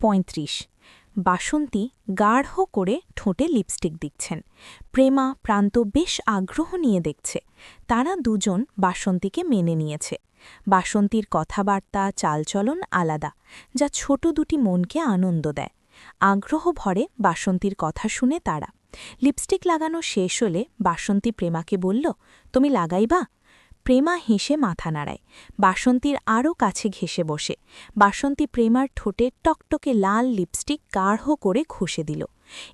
35 বাসন্তী গাঢ় করে ঠোঁটে লিপস্টিক দিচ্ছেন। প্রেমা প্রান্ত বেশ আগ্রহ নিয়ে দেখছে। তারা দুজন বাসন্তীকে মেনে নিয়েছে। বাসন্তীর কথাবার্তা চালচলন আলাদা, যা ছোট দুটি মনকে আনন্দ দেয়। আগ্রহ ভরে বাসন্তীর কথা শুনে তারা। লিপস্টিক লাগানো শেষ হলে বাসন্তী প্রেমাকে বলল, তুমি লাগাইবা? প্রেমা হেসে মাথা নাড়ায়। বাসন্তীর আরও কাছে ঘেঁষে বসে। বাসন্তী প্রেমার ঠোঁটে টকটকে লাল লিপস্টিক গাঢ় করে ঘষে দিল।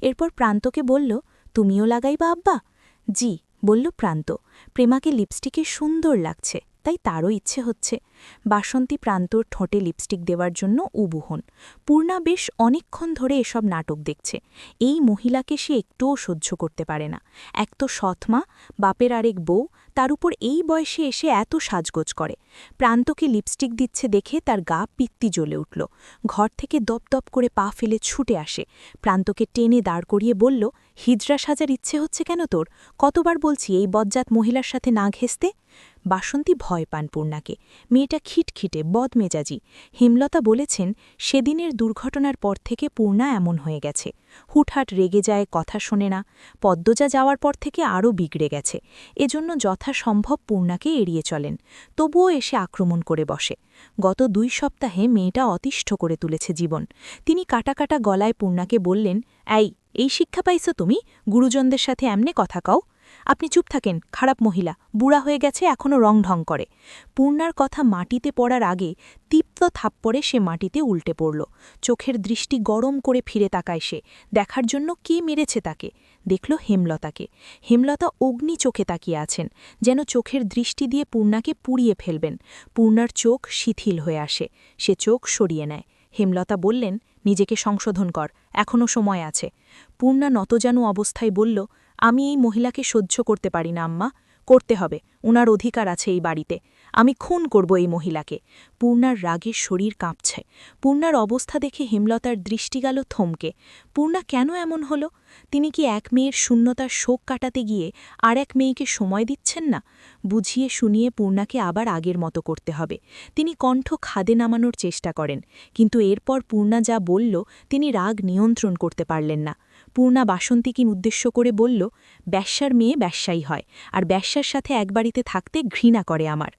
এরপর প্রান্তকে বলল, তুমিও লাগাইবা আব্বা? জি, বলল প্রান্ত। প্রেমাকে লিপস্টিকে সুন্দর লাগছে, তাই তারও ইচ্ছে হচ্ছে। বাসন্তী প্রান্তর ঠোঁটে লিপস্টিক দেওয়ার জন্য উবু হন। পূর্ণা বেশ অনেকক্ষণ ধরে এসব নাটক দেখছে। এই মহিলাকে সে একটুও সহ্য করতে পারে না। এক তো সৎমা, বাপের আরেক বউ, তার উপর এই বয়সে এসে এত সাজগোজ করে। প্রান্তকে লিপস্টিক দিচ্ছে দেখে তার গা পিত্তি জ্বলে উঠল। ঘর থেকে দপদপ করে পা ফেলে ছুটে আসে। প্রান্তকে টেনে দাঁড় করিয়ে বলল, হিজড়া সাজার ইচ্ছে হচ্ছে কেন তোর? কতবার বলছি এই বজ্জাত মহিলার সাথে না ঘেঁষতে? বাসন্তী ভয় পান পূর্ণাকে। মেয়েটা খিটখিটে বদমেজাজি। হেমলতা বলেছেন, সেদিনের দুর্ঘটনার পর থেকে পূর্ণা এমন হয়ে গেছে। হুটহাট রেগে যায়, কথা শোনে না। পদ্মজা যাওয়ার পর থেকে আরও বিগড়ে গেছে। এজন্য যথাসম্ভব পূর্ণাকে এড়িয়ে চলেন। তবুও এসে আক্রমণ করে বসে। গত 2 সপ্তাহে মেয়েটা অতিষ্ঠ করে তুলেছে জীবন। তিনি কাটা কাটা গলায় পূর্ণাকে বললেন, এই শিক্ষা পাইছো তুমি? গুরুজনদের সাথে এমনে কথা কও? আপনি চুপ থাকেন, খারাপ মহিলা, বুড়া হয়ে গেছে, এখনও রং করে। পূর্ণার কথা মাটিতে পড়ার আগে তীব্র থাপ্পড়ে সে মাটিতে উল্টে পড়ল। চোখের দৃষ্টি গরম করে ফিরে তাকায় সে, দেখার জন্য কে মেরেছে তাকে। দেখল হেমলতাকে। হেমলতা অগ্নি চোখে তাকিয়ে আছেন, যেন চোখের দৃষ্টি দিয়ে পূর্ণাকে পুড়িয়ে ফেলবেন। পূর্ণার চোখ শিথিল হয়ে আসে। সে চোখ সরিয়ে নেয়। হেমলতা বললেন, নিজেকে সংশোধন কর, এখনও সময় আছে। পূর্ণা নতজানু অবস্থায় বলল, আমি এই মহিলাকে সহ্য করতে পারি না আম্মা। করতে হবে, ওনার অধিকার আছে এই বাড়িতে। আমি খুন করব এই মহিলাকে। পূর্ণার রাগের শরীর কাঁপছে। পূর্ণার অবস্থা দেখে হেমলতার দৃষ্টি গেল থমকে। পূর্ণা কেন এমন হলো? তিনি কি এক মেয়ের শূন্যতার শোক কাটাতে গিয়ে আর এক মেয়েকে সময় দিচ্ছেন না? বুঝিয়ে শুনিয়ে পূর্ণাকে আবার আগের মতো করতে হবে। তিনি কণ্ঠ খাদে নামানোর চেষ্টা করেন, কিন্তু এরপর পূর্ণা যা বলল তিনি রাগ নিয়ন্ত্রণ করতে পারলেন না। পূর্ণা বাসন্তীকে উদ্দেশ্য করে বলল, ব্যবসার মেয়ে ব্যবসায়ী হয়, আর ব্যবসার সাথে এক বাড়িতে থাকতে ঘৃণা করে আমার।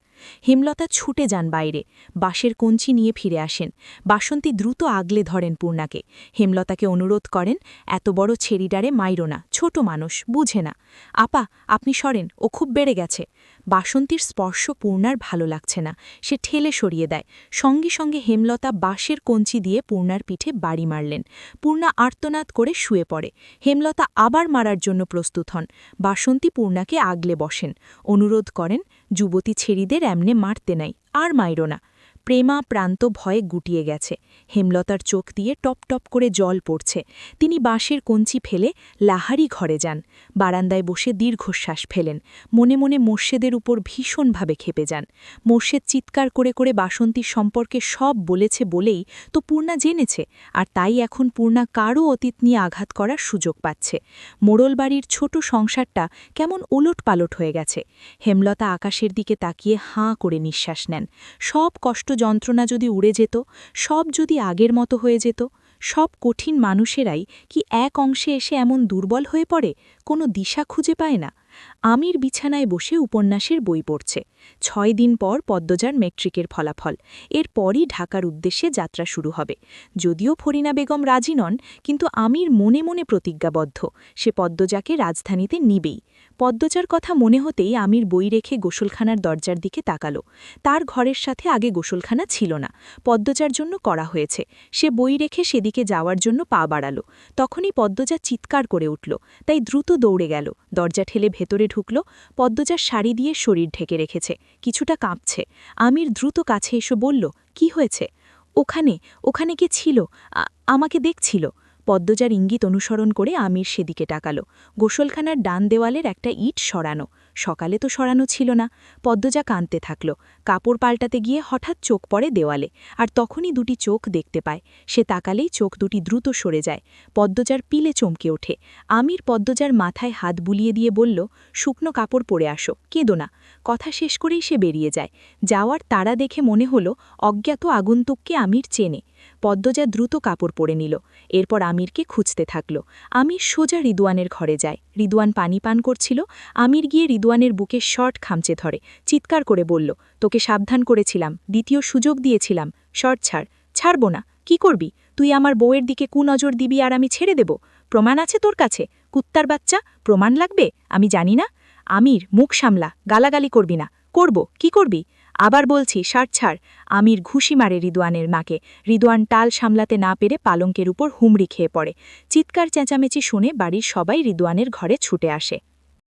হেমলতা ছুটে যান বাইরে, বাঁশের কঞ্চি নিয়ে ফিরে আসেন। বাসন্তী দ্রুত আগলে ধরেন পূর্ণাকে। হেমলতাকে অনুরোধ করেন, এত বড় ছেড়িডারে মাইরো না, ছোট মানুষ, বুঝে না। আপা, আপনি সরেন, ও খুব বেড়ে গেছে। বাসন্তীর স্পর্শ পূর্ণার ভালো লাগছে না। সে ঠেলে সরিয়ে দেয়। সঙ্গে সঙ্গে হেমলতা বাঁশের কঞ্চি দিয়ে পূর্ণার পিঠে বাড়ি মারলেন। পূর্ণা আর্তনাদ করে শুয়ে পড়ে। হেমলতা আবার মারার জন্য প্রস্তুত হন। বাসন্তী পূর্ণাকে আগলে বসেন। অনুরোধ করেন, যুবতী ছেড়িদের এমনে মারতে নাই, আর মাইরো না। প্রেমা প্রান্ত ভয়ে গুটিয়ে গেছে। হেমলতার চোখ দিয়ে টপ টপ করে জল পড়ছে। তিনি বাঁশের কঞ্চি ফেলে লাহারি ঘরে যান। বারান্দায় বসে দীর্ঘশ্বাস ফেলেন। মনে মনে মোর্শেদের উপর ভীষণভাবে ক্ষেপে যান। মোর্শেদ চিৎকার করে করে বাসন্তীর সম্পর্কে সব বলেছে বলেই তো পূর্ণা জেনেছে, আর তাই এখন পূর্ণা কারও অতীত নিয়ে আঘাত করার সুযোগ পাচ্ছে। মোড়লবাড়ির ছোট সংসারটা কেমন ওলট পালট হয়ে গেছে। হেমলতা আকাশের দিকে তাকিয়ে হাঁ করে নিঃশ্বাস নেন। সব কষ্ট যন্ত্রণা যদি উড়ে যেত, সব যদি আগের মতো হয়ে যেত। সব কঠিন মানুষেরাই কি এক অংশে এসে এমন দুর্বল হয়ে পড়ে, কোনো দিশা খুঁজে পায় না? আমির বিছানায় বসে উপন্যাসের বই পড়ছে। 6 দিন পর পদ্মজার মেট্রিকের ফলাফল। এরপরই ঢাকার উদ্দেশ্যে যাত্রা শুরু হবে। যদিও ফরিনা বেগম রাজি নন, কিন্তু আমির মনে মনে প্রতিজ্ঞাবদ্ধ, সে পদ্মজাকে রাজধানীতে নিবেই। পদ্মজার কথা মনে হতেই আমির বই রেখে গোসলখানার দরজার দিকে তাকালো। তার ঘরের সাথে আগে গোসলখানা ছিল না, পদ্মজার জন্য করা হয়েছে। সে বই রেখে সেদিকে যাওয়ার জন্য পা বাড়ালো। তখনই পদ্মজা চিৎকার করে উঠল, তাই দ্রুত দৌড়ে গেল। দরজা ঠেলে ভেতরে ঢুকল। পদ্মজার শাড়ি দিয়ে শরীর ঢেকে রেখেছে, কিছুটা কাঁপছে। আমির দ্রুত কাছে এসে বলল, কি হয়েছে? ওখানে ওখানে কে ছিল? আমাকে দেখছিল। পদ্মজার ইঙ্গিত অনুসরণ করে আমির সেদিকে তাকালো। গোসলখানার ডান দেওয়ালের একটা ইট সরানো, সকালে তো সরানো ছিল না। পদ্মজা কাঁদতে থাকল। কাপড় পাল্টাতে গিয়ে হঠাৎ চোখ পড়ে দেওয়ালে, আর তখনই দুটি চোখ দেখতে পায়। সে তাকালেই চোখ দুটি দ্রুত সরে যায়। পদ্মজার পিলে চমকে ওঠে। আমির পদ্মজার মাথায় হাত বুলিয়ে দিয়ে বলল, শুকনো কাপড় পরে আসো, কেঁদো না। কথা শেষ করেই সে বেরিয়ে যায়। যাওয়ার তাড়া দেখে মনে হলো অজ্ঞাত আগন্তুককে আমির চেনে। পদ্মজা দ্রুত কাপড় পরে নিল। এরপর আমিরকে খুঁজতে থাকল। আমির সোজা রিদওয়ানের ঘরে যায়। রিদওয়ান পানি পান করছিল। আমির গিয়ে রিদওয়ানের বুকে শর্ট খামচে ধরে, চিৎকার করে বলল, তোকে সাবধান করেছিলাম, দ্বিতীয় সুযোগ দিয়েছিলাম, শর্ট ছাড়। ছাড়ব না। কি করবি? তুই আমার বউয়ের দিকে কুনজর দিবি আর আমি ছেড়ে দেব? প্রমাণ আছে তোর কাছে? কুত্তার বাচ্চা, প্রমাণ লাগবে? আমি জানি না। আমির, মুখ সামলা, গালাগালি করবি না। করব, কি করবি? আবার বলছি, শার্ট ছাড়। আমির ঘুষি মারে রিদওয়ানের নাকে। রিদওয়ান টাল সামলাতে না পেরে পালঙ্কের উপর হুমড়ি খেয়ে পড়ে। চিৎকার চেঁচামেচি শুনে বাড়ির সবাই রিদওয়ানের ঘরে ছুটে আসে।